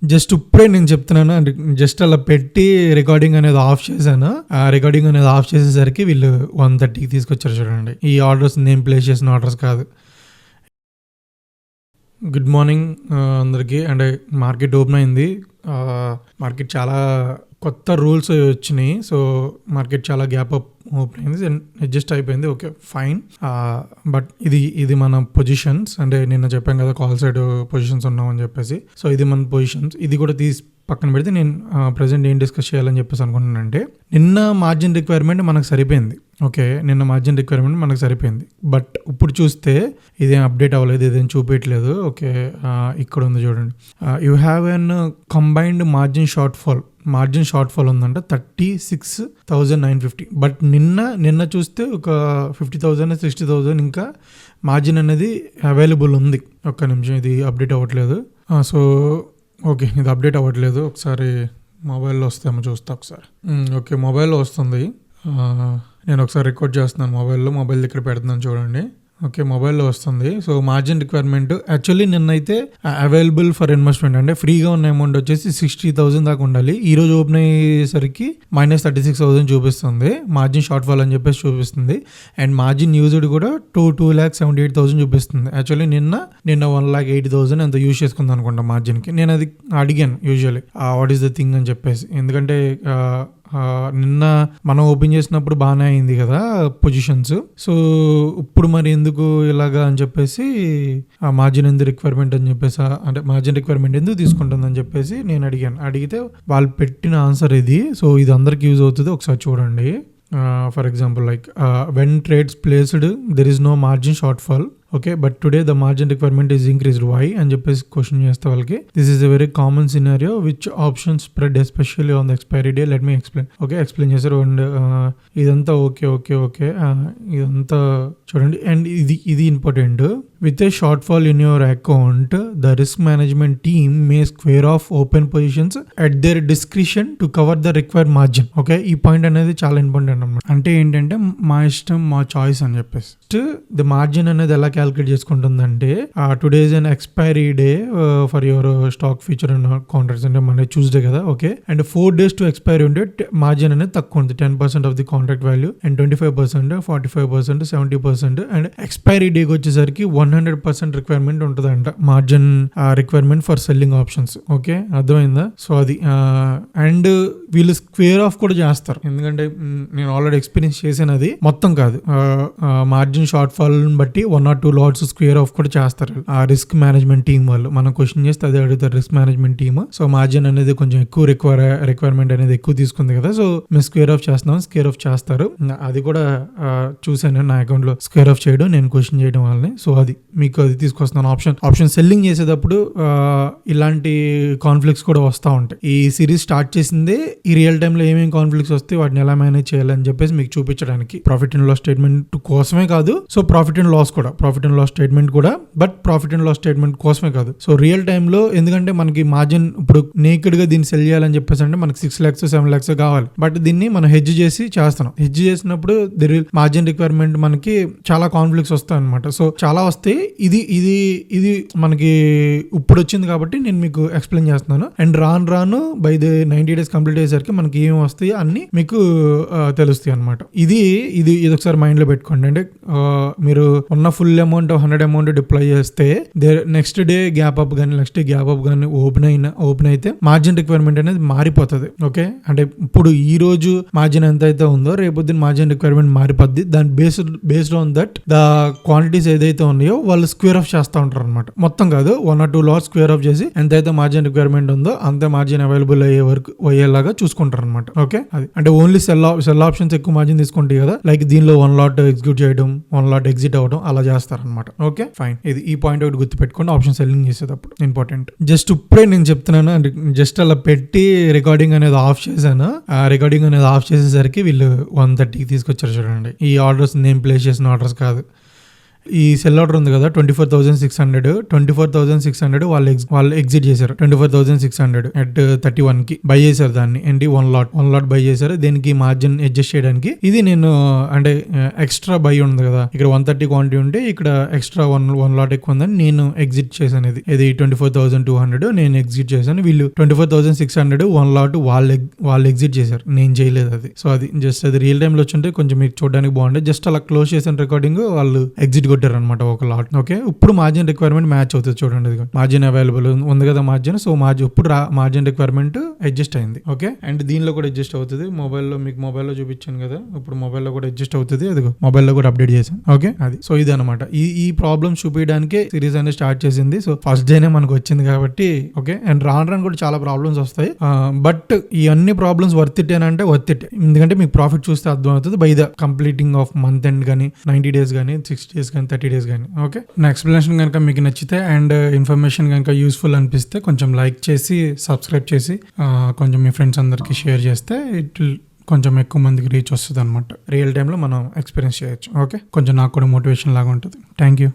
Just ఇప్పుడే నేను చెప్తున్నాను అంటే జస్ట్ అలా పెట్టి రికార్డింగ్ అనేది ఆఫ్ చేశాను. ఆ రికార్డింగ్ అనేది ఆఫ్ చేసేసరికి వీళ్ళు 1:30కి తీసుకొచ్చారు చూడండి. ఈ ఆర్డర్స్ నేను ప్లేస్ చేసిన ఆర్డర్స్ కాదు. గుడ్ మార్నింగ్ అందరికీ. అంటే మార్కెట్ ఓపెన్ అయింది. మార్కెట్ చాలా కొత్త రూల్స్ వచ్చినాయి. సో మార్కెట్ చాలా గ్యాప్ అప్ ఓపెన్ అయింది, అడ్జస్ట్ అయిపోయింది. Okay fine. బట్ ఇది మన పొజిషన్స్. అంటే నిన్న చెప్పాను కదా కాల్ సైడ్ పొజిషన్స్ ఉన్నామని చెప్పేసి. సో ఇది మన పొజిషన్స్. ఇది కూడా తీసి పక్కన పెడితే నేను ప్రజెంట్ ఏం డిస్కస్ చేయాలని చెప్పేసి అనుకుంటున్నానంటే, నిన్న మార్జిన్ రిక్వైర్మెంట్ మనకు సరిపోయింది. ఓకే, నిన్న మార్జిన్ రిక్వైర్మెంట్ మనకు సరిపోయింది. బట్ ఇప్పుడు చూస్తే ఇదేం అప్డేట్ అవ్వలేదు, ఇదేం చూపించట్లేదు. ఓకే, ఇక్కడ ఉంది చూడండి. You have an combined margin short fall ఉందంట 36,950. బట్ నిన్న చూస్తే ఒక 50,000 60,000 ఇంకా మార్జిన్ అనేది అవైలబుల్ ఉంది. ఒక్క నిమిషం, ఇది అప్డేట్ అవ్వట్లేదు. సో ఓకే, ఇది అప్డేట్ అవ్వట్లేదు. ఒకసారి మొబైల్లో వస్తేమో చూస్తా ఒకసారి. ఓకే, మొబైల్లో వస్తుంది. నేను ఒకసారి రికార్డ్ చేస్తున్నాను మొబైల్ దగ్గర పెడుతున్నాను చూడండి. ఓకే, మొబైల్లో వస్తుంది. సో మార్జిన్ రిక్వైర్మెంట్ యాక్చువల్లీ నిన్నైతే అవైలబుల్ ఫర్ ఇన్వెస్ట్మెంట్ అంటే ఫ్రీగా ఉన్న అమౌంట్ వచ్చేసి 60,000 దాకా ఉండాలి. ఈ రోజు ఓపెన్ అయ్యేసరికి -36,000 చూపిస్తుంది. మార్జిన్ షార్ట్ ఫాల్ అని చెప్పేసి చూపిస్తుంది. అండ్ మార్జిన్ యూజ్డ్ కూడా 2,78,000 చూపిస్తుంది. యాక్చువల్లీ నిన్న 1,80,000 ఎంత యూజ్ చేసుకుంది అనుకుంటా మార్జిన్కి. నేను అది అడిగాను usually what is the thing అని చెప్పేసి. ఎందుకంటే నిన్న మనం ఓపెన్ చేసినప్పుడు బాగానే అయింది కదా పొజిషన్స్. సో ఇప్పుడు మరి ఎందుకు ఇలాగా అని చెప్పేసి మార్జిన్ ఎందుకు రిక్వైర్మెంట్ అని చెప్పేసి, అంటే మార్జిన్ రిక్వైర్మెంట్ ఎందుకు తీసుకుంటుందని చెప్పేసి నేను అడిగితే వాళ్ళు పెట్టిన ఆన్సర్ ఇది. సో ఇది అందరికి యూజ్ అవుతుంది, ఒకసారి చూడండి. For example like when trades placed there is no margin shortfall. Okay, but today the margin requirement is increased. Why అని చెప్పేసి క్వశ్చన్ చేస్తే వాళ్ళకి this is a very common scenario which option spread especially on the expiry day. Let me explain. Okay, explain చేశారు. And ఇదంతా okay ఇదంతా చూడండి. And ఇది important. With a shortfall in your account the risk management team May square off open positions at their discretion to cover the required margin. Okay, ఈ point అనేది చాలా important అన్నమాట. అంటే ఏంటంటే మా ఇష్టం మా చాయిస్ అని చెప్పేసి ద మార్జిన్ అనేది ఎలా క్యాలిక్యులేట్ చేసుకుంటుందంటే today's and expiry day for your stock future and contracts అంటే మన ట్యూస్డే కదా. Okay, and 4 days to expiry ఉంటే మార్జిన్ అనేది తక్కువ ఉంటుంది. 10% of the contract value and 25%, 45%, 70%. And expiry డేకి వచ్చేసరికి 100% రిక్వైర్మెంట్ ఉంటుందంట margin requirement for selling options. Okay, అర్థమైందా? సో అది అండ్ వీళ్ళు స్క్వేర్ ఆఫ్ కూడా చేస్తారు. ఎందుకంటే నేను ఆల్రెడీ ఎక్స్పీరియన్స్ చేసాను, అది మొత్తం కాదు. మార్జిన్ షార్ట్ ఫాల్ బట్టి 1 or 2 lots స్క్వేర్ ఆఫ్ కూడా చేస్తారు ఆ రిస్క్ మేనేజ్మెంట్ టీమ్ వాళ్ళు. మనం క్వశ్చన్ చేస్తే అదే అడుగుతారు risk management team. So margin అనేది కొంచెం ఎక్కువ రిక్వైర్మెంట్ అనేది ఎక్కువ తీసుకుంది కదా. సో మేము స్క్వేర్ ఆఫ్ చేస్తారు. అది కూడా చూసాను నా అకౌంట్ లో స్క్వేర్ ఆఫ్ చేయడం, నేను క్వశ్చన్ చేయడం వాళ్ళని. సో అది మీకు అది తీసుకొస్తున్నాను. ఆప్షన్ సెల్లింగ్ చేసేటప్పుడు ఇలాంటి కాన్ఫ్లిక్ట్స్ కూడా వస్తూ ఉంటాయి. ఈ సిరీస్ స్టార్ట్ చేసిందే ఈ రియల్ టైమ్ లో ఏమేమి కాన్ఫ్లిక్ట్స్ వస్తే వాటిని ఎలా మేనేజ్ చేయాలని చెప్పేసి మీకు చూపించడానికి. ప్రాఫిట్ అండ్ లాస్ స్టేట్మెంట్ కోసమే కాదు, so profit and loss statement కూడా, but profit and loss statement కోసమే కాదు. సో రియల్ టైమ్ లో ఎందుకంటే మనకి మార్జిన్ ఇప్పుడు నేకెడ్ గా దీన్ని సెల్ చేయాలని చెప్పేసి అంటే మనకి 6 lakhs 7 lakhs కావాలి. బట్ దీన్ని మనం హెడ్జ్ చేసి చేస్తున్నాం. హెడ్జ్ చేసినప్పుడు మార్జిన్ రిక్వైర్మెంట్ మనకి చాలా కాన్ఫ్లిక్ట్స్ వస్తాయి అనమాట. సో చాలా వస్తాయి. ఇది మనకి ఇప్పుడు వచ్చింది కాబట్టి నేను మీకు ఎక్స్ప్లెయిన్ చేస్తున్నాను. అండ్ రాను బై ది 90 days కంప్లీట్ అయ్యేసరికి మనకి ఏం వస్తాయి అన్ని మీకు తెలుస్తాయి అనమాట. ఇది ఒకసారి మైండ్ లో పెట్టుకోండి. అంటే మీరు ఉన్న ఫుల్ అమౌంట్ 100 అమౌంట్ డిప్లాయ్ చేస్తే నెక్స్ట్ డే గ్యాప్ అప్ కానీ ఓపెన్ అయితే మార్జిన్ రిక్వైర్మెంట్ అనేది మారిపోతుంది. ఓకే, అంటే ఇప్పుడు ఈ రోజు మార్జిన్ ఎంత అయితే ఉందో రేపొద్దున మార్జిన్ రిక్వైర్మెంట్ మారిపోద్ది. దాని based on that the quantities ఏదైతే ఉన్నాయో వాళ్ళు స్క్వేర్ ఆఫ్ చేస్తూ ఉంటారు అనమాట. మొత్తం కాదు, 1 or 2 lots స్క్వేర్ ఆఫ్ చేసి ఎంతైతే మార్జిన్ రిక్వైర్మెంట్ ఉందో అంతే మార్జిన్ అవైలబుల్ అయ్యేలాగా చూసుకుంటారు అనమాట. ఓకే, అది అంటే ఓన్లీ సెల్ ఆప్షన్స్ ఎక్కువ మార్జిన్ తీసుకుంటాయి కదా. లైక్ దీనిలో 1 lot ఎగ్జిక్యూట్ చేయడం, 1 lot ఎగ్జిట్ అవ్వడం అలా చేస్తారనమాట. ఓకే ఫైన్, ఈ పాయింట్ ఒకటి గుర్తుపెట్టుకోండి ఆప్షన్ సెల్లింగ్ చేసేటప్పుడు ఇంపార్టెంట్. జస్ట్ ఇప్పుడే నేను చెప్తున్నాను, జస్ట్ అలా పెట్టి రికార్డింగ్ అనేది ఆఫ్ చేశాను. రికార్డింగ్ అనేది ఆఫ్ చేసేసరికి వీళ్ళు 1:30కి తీసుకొచ్చారు చూడండి. ఈ ఆర్డర్స్ నేను ప్లేస్ చేసిన ఆర్డర్స్ కాదు. ఈ సెల్ ఆర్డర్ ఉంది కదా 24,600 వాళ్ళు ఎగ్జిట్ చేశారు. 24,600 at 31 కి బై చేశారు దాన్ని. ఏంటి 1 lot బై చేశారు. దీనికి మార్జిన్ అడ్జస్ట్ చేయడానికి ఇది నేను అంటే ఎక్స్ట్రా బై ఉంది కదా, ఇక్కడ 130 క్వాంటిటీ ఉంటే ఇక్కడ ఎక్స్ట్రా 1 lot ఎక్కువ ఉందని నేను ఎగ్జిట్ చేశాను. ఇది 24,200 నేను ఎగ్జిట్ చేశాను. వీళ్ళు 24,600 1 lot వాళ్ళు ఎగ్జిట్ చేశారు, నేను చేయలేదు అది. సో అది జస్ట్ అది రియల్ టైమ్ లో వచ్చుంటే కొంచెం మీకు చూడడానికి బాగుండే. జస్ట్ అలా క్లోజ్ చేసిన రికార్డింగ్ వాళ్ళు ఎగ్జిట్ కొట్టారు అనమాట ఒక లాట్. ఓకే, ఇప్పుడు మార్జిన్ రిక్వైర్మెంట్ మ్యాచ్ అవుతుంది చూడండి. మార్జిన్ అవైలబుల్ ఉంది కదా మార్జిన్. సో ఇప్పుడు మార్జిన్ రిక్వైర్మెంట్ అడ్జస్ట్ అయింది. ఓకే, అండ్ దీనిలో కూడా అడ్జస్ట్ అవుతుంది. మీకు మొబైల్లో చూపించాను కదా, ఇప్పుడు మొబైల్లో కూడా అడ్జస్ట్ అవుతుంది. అది మొబైల్లో కూడా అప్డేట్ చేశాను. ఓకే, అది సో ఇది అనమాట. ఈ ప్రాబ్లమ్ చూపించడానికి సిరీస్ అనేది స్టార్ట్ చేసింది. సో ఫస్ట్ డేనే మనకు వచ్చింది కాబట్టి ఓకే. అండ్ రాను కూడా చాలా ప్రాబ్లమ్స్ వస్తాయి. బట్ ఈ అన్ని ప్రాబ్లమ్స్ వర్త్ ఇట్ అంటే వర్త్ ఇట్, ఎందుకంటే మీకు ప్రాఫిట్ చూస్తే అర్థం అవుతుంది by the completing of month end కానీ 90 days కానీ 60 days కానీ 30 days కానీ. ఓకే, నా ఎక్స్ప్లెనేషన్ కనుక మీకు నచ్చితే అండ్ ఇన్ఫర్మేషన్ కనుక యూస్ఫుల్ అనిపిస్తే కొంచెం లైక్ చేసి సబ్స్క్రైబ్ చేసి కొంచెం మీ ఫ్రెండ్స్ అందరికీ షేర్ చేస్తే ఇట్ కొంచెం ఎక్కువ మందికి రీచ్ వస్తుంది అనమాట. రియల్ టైంలో మనం ఎక్స్పీరియన్స్ చేయొచ్చు. ఓకే, కొంచెం నాకు కూడా మోటివేషన్ లాగా ఉంటుంది. Thank you.